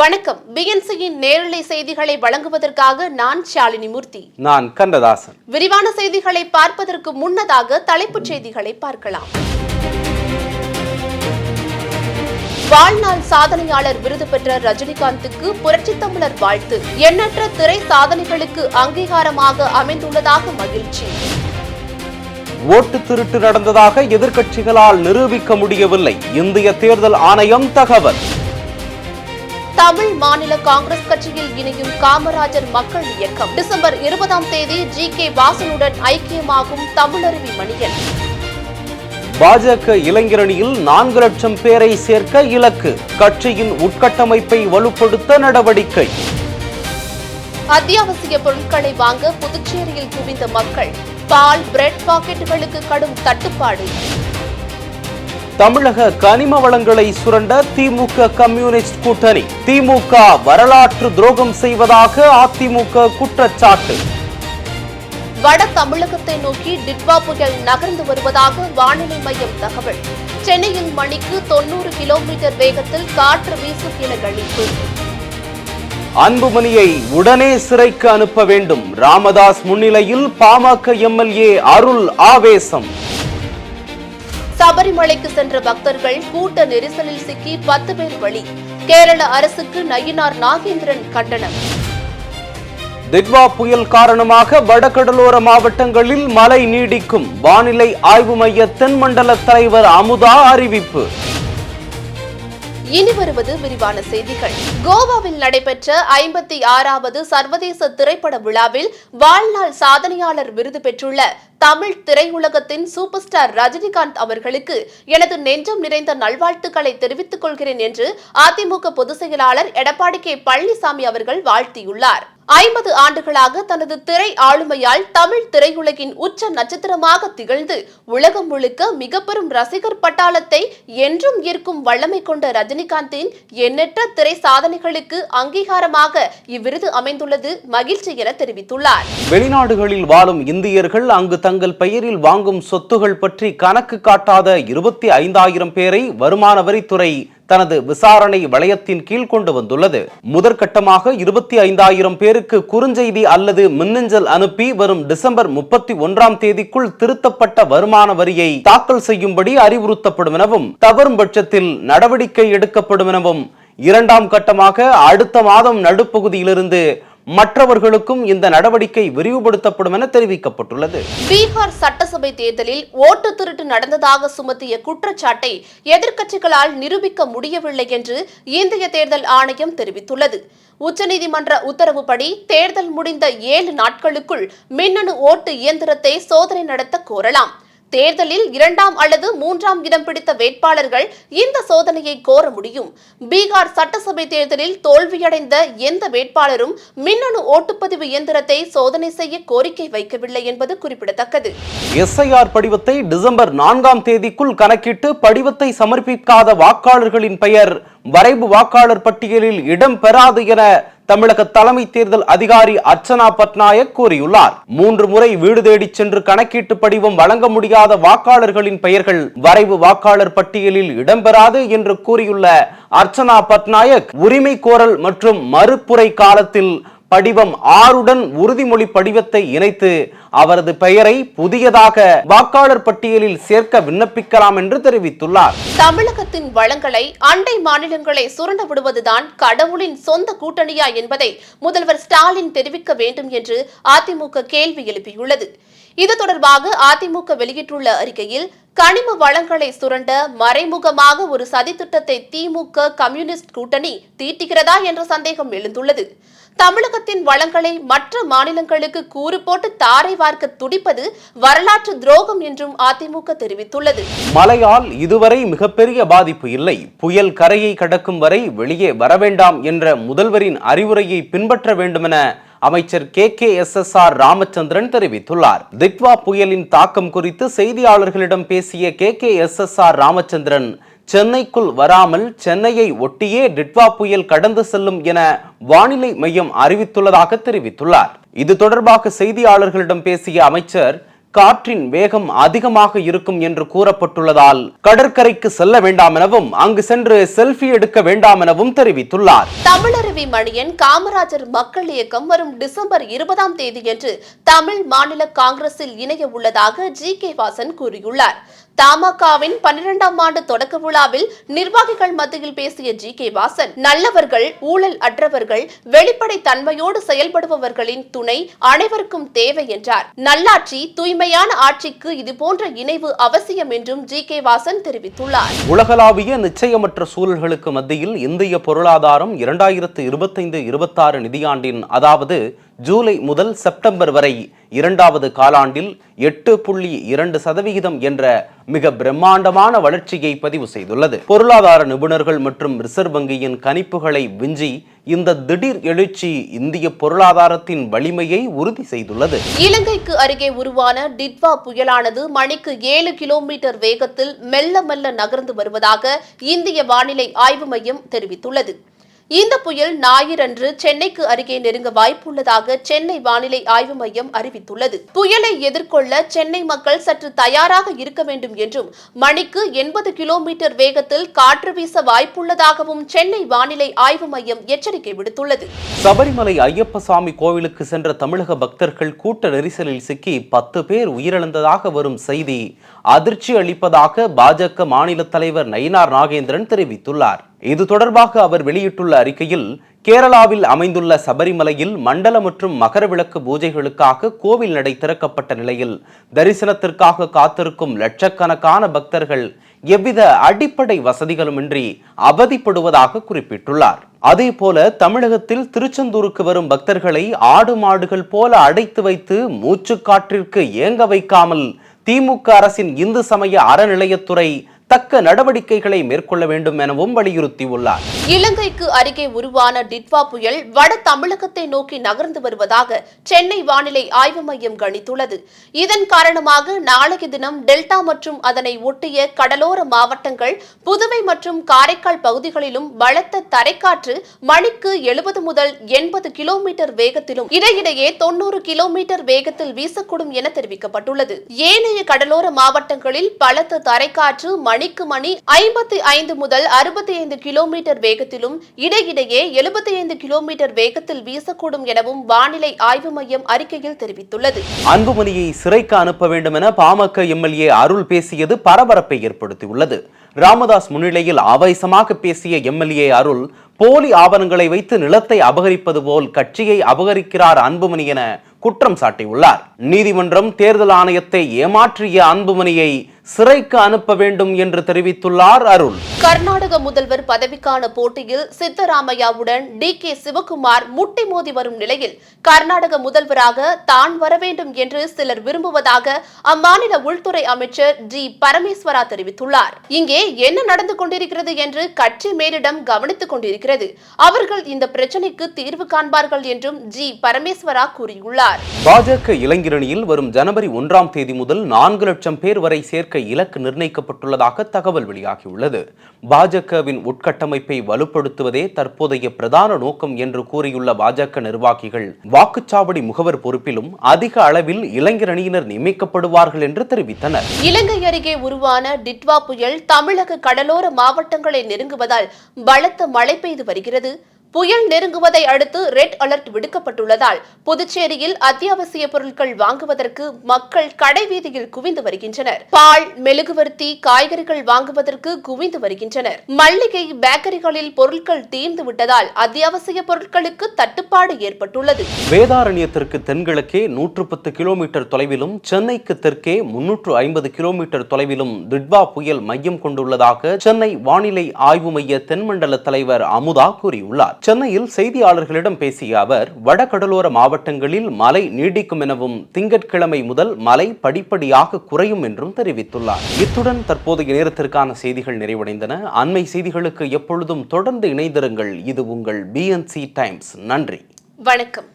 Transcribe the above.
வணக்கம். பிஎன்சியின் நேரலை செய்திகளை வழங்குவதற்காக நான் ஷாலினி மூர்த்தி. நான் கந்ததாசன். விரிவான செய்திகளை பார்ப்பதற்கு முன்னதாக தலைப்புச் செய்திகளை பார்க்கலாம். வாழ்நாள் சாதனையாளர் விருது பெற்ற ரஜினிகாந்துக்கு புரட்சித் தமிழர் வாழ்த்து. எண்ணற்ற திரை சாதனைகளுக்கு அங்கீகாரமாக அமைந்துள்ளதாக மகிழ்ச்சி. ஓட்டு திருட்டு நடந்ததாக எதிர்க்கட்சிகளால் நிரூபிக்க முடியவில்லை. இந்திய தேர்தல் ஆணையம் தகவல். தமிழ் மாநில காங்கிரஸ் கட்சியில் இணையும் காமராஜர் மக்கள் இயக்கம். டிசம்பர் 20ஆம் தேதி ஜி.கே. வாசனுடன் ஐக்கியமாகும் தமிழருவி மணியன். பாஜக இளைஞரணியில் 4 லட்சம் பேரை சேர்க்க இலக்கு. கட்சியின் உட்கட்டமைப்பை வலுப்படுத்த நடவடிக்கை. அத்தியாவசிய பொருட்களை வாங்க புதுச்சேரியில் குவிந்த மக்கள். பால், பிரெட் பாக்கெட்டுகளுக்கு கடும் தட்டுப்பாடு. தமிழக கனிம வளங்களை சுரண்ட திமுக கம்யூனிஸ்ட் கூட்டணி. திமுக வரலாற்று துரோகம் செய்வதாக அதிமுக குற்றச்சாட்டு. வட தமிழகத்தை நோக்கி டிட்வா புயல் நகர்ந்து வருவதாக வானிலை மையம் தகவல். சென்னையில் மணிக்கு 90 கிலோமீட்டர் வேகத்தில் காற்று வீசும் என கணிப்பு. அன்புமணியை உடனே சிறைக்கு அனுப்ப வேண்டும். ராமதாஸ் முன்னிலையில் பாமக எம்எல்ஏ அருள் ஆவேசம். சபரிமலைக்கு சென்ற பக்தர்கள் கூட்ட நெரிசலில் சிக்கி 10 பேர் பலி. கேரள அரசுக்கு நயினார் நாகேந்திரன் கண்டனம். டிட்வா புயல் காரணமாக வடகடலோர மாவட்டங்களில் மழை நீடிக்கும். வானிலை ஆய்வு மைய தென்மண்டல தலைவர் அமுதா அறிவிப்பு. இனி வருவது விரிவான செய்திகள். கோவாவில் நடைபெற்ற 56வது சர்வதேச திரைப்பட விழாவில் வாழ்நாள் சாதனையாளர் விருது பெற்றுள்ள தமிழ் திரையுலகத்தின் சூப்பர் ஸ்டார் ரஜினிகாந்த் அவர்களுக்கு எனது நெஞ்சம் நிறைந்த நல்வாழ்த்துக்களை தெரிவித்துக் கொள்கிறேன் என்று அதிமுக பொதுச் செயலாளர் எடப்பாடி கே. பழனிசாமி அவர்கள் வாழ்த்தியுள்ளார். 50 ஆண்டுகளாக தனது திரை ஆளுமையால் தமிழ் திரையுலகின் உச்ச நட்சத்திரமாக திகழ்ந்து உலகம் முழுக்க மிக பெரும் ரசிகர் பட்டாளத்தை என்றும் ஈர்க்கும் வல்லமை கொண்ட ரஜினிகாந்தின் எண்ணற்ற திரை சாதனைகளுக்கு அங்கீகாரமாக இவ்விருது அமைந்துள்ளது மகிழ்ச்சி என தெரிவித்துள்ளார். வெளிநாடுகளில் வாழும் இந்தியர்கள் அங்கு தங்கள் பெயரில் வாங்கும் சொத்துகள் பற்றி கணக்கு காட்டாத 25,000 பேரை வருமான வரித்துறை தனது விசாரணை வளையத்தின் கீழ் கொண்டு வந்துள்ளது. முதற்கட்டமாக 25,000 பேருக்கு குறுஞ்செய்தி அல்லது மின்னஞ்சல் அனுப்பி வரும் டிசம்பர் 31ஆம் தேதிக்குள் திருத்தப்பட்ட வருமான வரியை தாக்கல் செய்யும்படி அறிவுறுத்தப்படும் எனவும், தவறும் பட்சத்தில் நடவடிக்கை எடுக்கப்படும் எனவும், 2ஆம் கட்டமாக அடுத்த மாதம் நடுப்பகுதியிலிருந்து மற்றவர்களுக்கும் இந்த நடவடிக்கை விரிவுபடுத்தப்படும் என தெரிவிக்கப்பட்டுள்ளது. பீகார் சட்டசபை தேர்தலில் ஓட்டு திருட்டு நடந்ததாக சுமத்திய குற்றச்சாட்டை எதிர்க்கட்சிகளால் நிரூபிக்க முடியவில்லை என்று இந்திய தேர்தல் ஆணையம் தெரிவித்துள்ளது. உச்சநீதிமன்ற உத்தரவுப்படி தேர்தல் முடிந்த 7 நாட்களுக்குள் மின்னணு ஓட்டு இயந்திரத்தை சோதனை நடத்த கோரலாம். தேர்தலில் 2ஆம் அல்லது 3ஆம் இடம் பிடித்த வேட்பாளர்கள் இந்த சோதனையை கோர முடியும். பீகார் சட்டசபை தேர்தலில் தோல்வியடைந்த எந்த வேட்பாளரும் மின்னணு ஓட்டுப்பதிவு இயந்திரத்தை சோதனை செய்ய கோரிக்கை வைக்கவில்லை என்பது குறிப்பிடத்தக்கது. எஸ்ஐஆர் படிவத்தை டிசம்பர் 4ஆம் தேதிக்குள் கணக்கிட்டு படிவத்தை சமர்ப்பிக்காத வாக்காளர்களின் பெயர் வரைவு வாக்காளர் பட்டியலில் இடம் பெறாது என தமிழக தலைமை தேர்தல் அதிகாரி அர்ச்சனா பட்நாயக் கூறியுள்ளார். 3 முறை வீடு தேடி சென்று கணக்கீட்டு படிவம் வழங்க முடியாத வாக்காளர்களின் பெயர்கள் வரைவு வாக்காளர் பட்டியலில் இடம்பெறாது என்று கூறியுள்ள அர்ச்சனா பட்நாயக், உரிமை கோரல் மற்றும் மறுப்புரை காலத்தில் படிவம் 6உடன் உறுதிமொழி படிவத்தை இணைத்து அவரது பெயரை புதியதாக வாக்காளர் பட்டியலில் சேர்க்க விண்ணப்பிக்கலாம் என்று தெரிவித்துள்ளார். தமிழகத்தின் வளங்களை அண்டை மாநிலங்களை சுரண்ட விடுவதுதான் கடவுளின் சொந்த கூட்டணியா என்பதை முதல்வர் ஸ்டாலின் தெரிவிக்க வேண்டும் என்று அதிமுக கேள்வி எழுப்பியுள்ளது. இது தொடர்பாக அதிமுக வெளியிட்டுள்ள அறிக்கையில், கனிம வளங்களை சுரண்ட மறைமுகமாக ஒரு சதித்திட்டத்தை திமுக கம்யூனிஸ்ட் கூட்டணி தீட்டுகிறதா என்ற சந்தேகம் எழுந்துள்ளது. தமிழகத்தின் வளங்களை மற்ற மாநிலங்களுக்கு கூறு போட்டு தாரை வார்க்க துடிப்பது வரலாற்று துரோகம் என்றும் அதிமுக தெரிவித்துள்ளது. மழையால் இதுவரை மிகப்பெரிய பாதிப்பு இல்லை. புயல் கரையை கடக்கும் வரை வெளியே வரவேண்டாம் என்ற முதல்வரின் அறிவுரையை பின்பற்ற வேண்டும் என அமைச்சர் KKSSR ராமச்சந்திரன் தெரிவித்துள்ளார். டிட்வா புயலின் தாக்கம் குறித்து செய்தியாளர்களிடம் பேசிய KKSSR ராமச்சந்திரன், சென்னைக்குள் வராமல் சென்னையை ஒட்டியே டிட்வா புயல் கடந்து செல்லும் என வானிலை மையம் அறிவித்துள்ளதாக தெரிவித்துள்ளார். இது தொடர்பாக செய்தியாளர்களிடம் பேசிய அமைச்சர், காற்றின் வேகம் அதிகமாக இருக்கும் என்று கூறப்பட்டுள்ளதால் கடற்கரைக்கு செல்ல வேண்டாம் எனவும் அங்கு சென்று செல்ஃபி எடுக்க வேண்டாம் எனவும் தெரிவித்துள்ளார். தமிழருவி மணியன் காமராஜர் மக்கள் இயக்கம் வரும் டிசம்பர் 20ஆம் தேதியன்று தமிழ் மாநில காங்கிரஸில் இணைய உள்ளதாக ஜி.கே. வாசன் கூறியுள்ளார். தமாகவின் 12ஆம் ஆண்டு தொடக்க விழாவில் நிர்வாகிகள் மத்தியில் பேசிய ஜி.கே. வாசன், நல்லவர்கள், ஊழல் அற்றவர்கள், வெளிப்படை தன்மையோடு செயல்படுபவர்களின் துணை அனைவருக்கும் தேவை என்றார். நல்லாட்சி, தூய்மையான ஆட்சிக்கு இதுபோன்ற இணைவு அவசியம் என்றும் ஜி.கே. வாசன் தெரிவித்துள்ளார். உலகளாவிய நிச்சயமற்ற சூழல்களுக்கு மத்தியில் இந்திய பொருளாதாரம் 2025-26 நிதியாண்டின், அதாவது ஜூலை முதல் செப்டம்பர் வரை 2வது காலாண்டில் 8.2% என்ற மிக பிரம்மாண்டமான வளர்ச்சியை பதிவு செய்துள்ளது. பொருளாதார நிபுணர்கள் மற்றும் ரிசர்வ் வங்கியின் கணிப்புகளை விஞ்சி இந்த திடீர் எழுச்சி இந்திய பொருளாதாரத்தின் வலிமையை உறுதி செய்துள்ளது. இலங்கைக்கு அருகே உருவான டிட்வா புயலானது மணிக்கு 7 கிலோமீட்டர் வேகத்தில் மெல்ல மெல்ல நகர்ந்து வருவதாக இந்திய வானிலை ஆய்வு மையம் தெரிவித்துள்ளது. இந்த புயல் ஞாயிறன்று சென்னைக்கு அருகே நெருங்க வாய்ப்புள்ளதாக சென்னை வானிலை ஆய்வு மையம் அறிவித்துள்ளது. புயலை எதிர்கொள்ள சென்னை மக்கள் சற்று தயாராக இருக்க வேண்டும் என்றும், மணிக்கு 80 கிலோமீட்டர் வேகத்தில் காற்று வீச வாய்ப்புள்ளதாகவும் சென்னை வானிலை ஆய்வு மையம் எச்சரிக்கை விடுத்துள்ளது. சபரிமலை ஐயப்பசாமி கோவிலுக்கு சென்ற தமிழக பக்தர்கள் கூட்ட நெரிசலில் சிக்கி 10 பேர் உயிரிழந்ததாக வரும் செய்தி அதிர்ச்சி அளிப்பதாக பாஜக மாநில தலைவர் நயினார் நாகேந்திரன் தெரிவித்துள்ளார். இது தொடர்பாக அவர் வெளியிட்டுள்ள அறிக்கையில், கேரளாவில் அமைந்துள்ள சபரிமலையில் மண்டல மற்றும் மகர விளக்கு பூஜைகளுக்காக கோவில் நடை திறக்கப்பட்ட நிலையில் தரிசனத்திற்காக காத்திருக்கும் லட்சக்கணக்கான பக்தர்கள் எவ்வித அடிப்படை வசதிகளுமின்றி அவதிப்படுவதாக குறிப்பிட்டுள்ளார். அதேபோல தமிழகத்தில் திருச்செந்தூருக்கு வரும் பக்தர்களை ஆடு மாடுகள் போல அடைத்து வைத்து மூச்சுக்காற்றிற்கு ஏங்க வைக்காமல் திமுக அரசின் இந்து சமய அறநிலையத்துறை தக்க நடவடிக்கைகளை மேற்கொள்ள வேண்டும் எனவும் வலியுறுத்தியுள்ளார். இலங்கைக்கு அருகே உருவான டிட்வா புயல் வட தமிழகத்தை நோக்கி நகர்ந்து வருவதாக சென்னை வானிலை ஆய்வு மையம் கணித்துள்ளது. இதன் காரணமாக நாளைய தினம் டெல்டா மற்றும் அதனை ஒட்டிய கடலோர மாவட்டங்கள், புதுவை மற்றும் காரைக்கால் பகுதிகளிலும் பலத்த தரைக்காற்று மணிக்கு 70 முதல் 80 கிலோமீட்டர் வேகத்திலும் இடையிடையே 90 கிலோமீட்டர் வேகத்தில் வீசக்கூடும் என தெரிவிக்கப்பட்டுள்ளது. ஏனைய கடலோர மாவட்டங்களில் பலத்த தரைக்காற்று மணிக்கு மணி 55 முதல் 65 கிலோமீட்டர் வேகத்திலும் இடையிடையே 75 கிலோமீட்டர் வேகத்தில் வீசக்கூடும் எனவும் வானிலை ஆய்வு மையம் அறிக்கையில் தெரிவித்துள்ளது. அன்புமணியை சிறைக்கு அனுப்ப வேண்டும் என பாமக எம்எல்ஏ அருள் பேசியது பரபரப்பை ஏற்படுத்தியுள்ளது. ராமதாஸ் முன்னிலையில் ஆவேசமாக பேசிய எம்எல்ஏ அருள், போலி ஆவணங்களை வைத்து நிலத்தை அபகரிப்பது போல் கட்சியை அபகரிக்கிறார் அன்புமணி என குற்றம் சாட்டியுள்ளார். நீதிமன்றம் தேர்தல் ஆணையத்தை ஏமாற்றிய அன்புமணியை சிறைக்கு அனுப்ப வேண்டும் என்று தெரிவித்துள்ளார் அருள். கர்நாடக முதல்வர் பதவிக்கான போட்டியில் சித்தராமையாவுடன் டி.கே. சிவகுமார் முட்டி மோதி வரும் நிலையில் கர்நாடக முதல்வராக தான் வர வேண்டும் என்று சிலர் விரும்புவதாக அம்மாநில உள்துறை அமைச்சர் ஜி. பரமேஸ்வரா தெரிவித்துள்ளார். இங்கே என்ன நடந்து கொண்டிருக்கிறது என்று கட்சி மேலிடம் கவனித்துக் கொண்டிருக்கிறது. அவர்கள் இந்த பிரச்சனைக்கு தீர்வு காண்பார்கள் என்றும் ஜி. பரமேஸ்வரா கூறியுள்ளார். பாஜக இளைஞரணியில் வரும் ஜனவரி 1ஆம் தேதி முதல் 4 லட்சம் பேர் வரை சேர்க்க இலக்கு நிர்ணயிக்கப்பட்டுள்ளதாக தகவல் வெளியாகியுள்ளது. பாஜகவின் உட்கட்டமைப்பை வலுப்படுத்துவதே தற்போதைய பிரதான நோக்கம் என்று கூறியுள்ள பாஜக நிர்வாகிகள், வாக்குச்சாவடி முகவர் பொறுப்பிலும் அதிக அளவில் இளைஞரணியினர் நியமிக்கப்படுவார்கள் என்று தெரிவித்தனர். இலங்கை அருகே உருவான டிட்வா புயல் தமிழக கடலோர மாவட்டங்களை நெருங்குவதால் பலத்த மழை பெய்து வருகிறது. புயல் நெருங்குவதை அடுத்து ரெட் அலர்ட் விடுக்கப்பட்டுள்ளதால் புதுச்சேரியில் அத்தியாவசிய பொருட்கள் வாங்குவதற்கு மக்கள் கடை வீதியில் குவிந்து வருகின்றனர். பால், மெழுகுவர்த்தி, காய்கறிகள் வாங்குவதற்கு குவிந்து வருகின்றனர். மல்லிகை, பேக்கரிகளில் பொருட்கள் தீர்ந்து விட்டதால் அத்தியாவசிய பொருட்களுக்கு தட்டுப்பாடு ஏற்பட்டுள்ளது. வேதாரண்யத்திற்கு தென்கிழக்கே 110 கிலோமீட்டர் தொலைவிலும் சென்னைக்கு தெற்கே 350 கிலோமீட்டர் தொலைவிலும் டிட்வா புயல் மையம் கொண்டுள்ளதாக சென்னை வானிலை ஆய்வு மைய தென்மண்டல தலைவர் அமுதா கூறியுள்ளார். சென்னையில் செய்தியாளர்களிடம் பேசிய அவர், வடகடலோர மாவட்டங்களில் மழை நீடிக்கும் எனவும் திங்கட்கிழமை முதல் மழை படிப்படியாக குறையும் என்றும் தெரிவித்துள்ளார். இத்துடன் தற்போதைய நேரத்திற்கான செய்திகள் நிறைவடைந்தன. அண்மை செய்திகளுக்கு எப்பொழுதும் தொடர்ந்து இணைந்திருங்கள். இது உங்கள் BNC டைம்ஸ். நன்றி, வணக்கம்.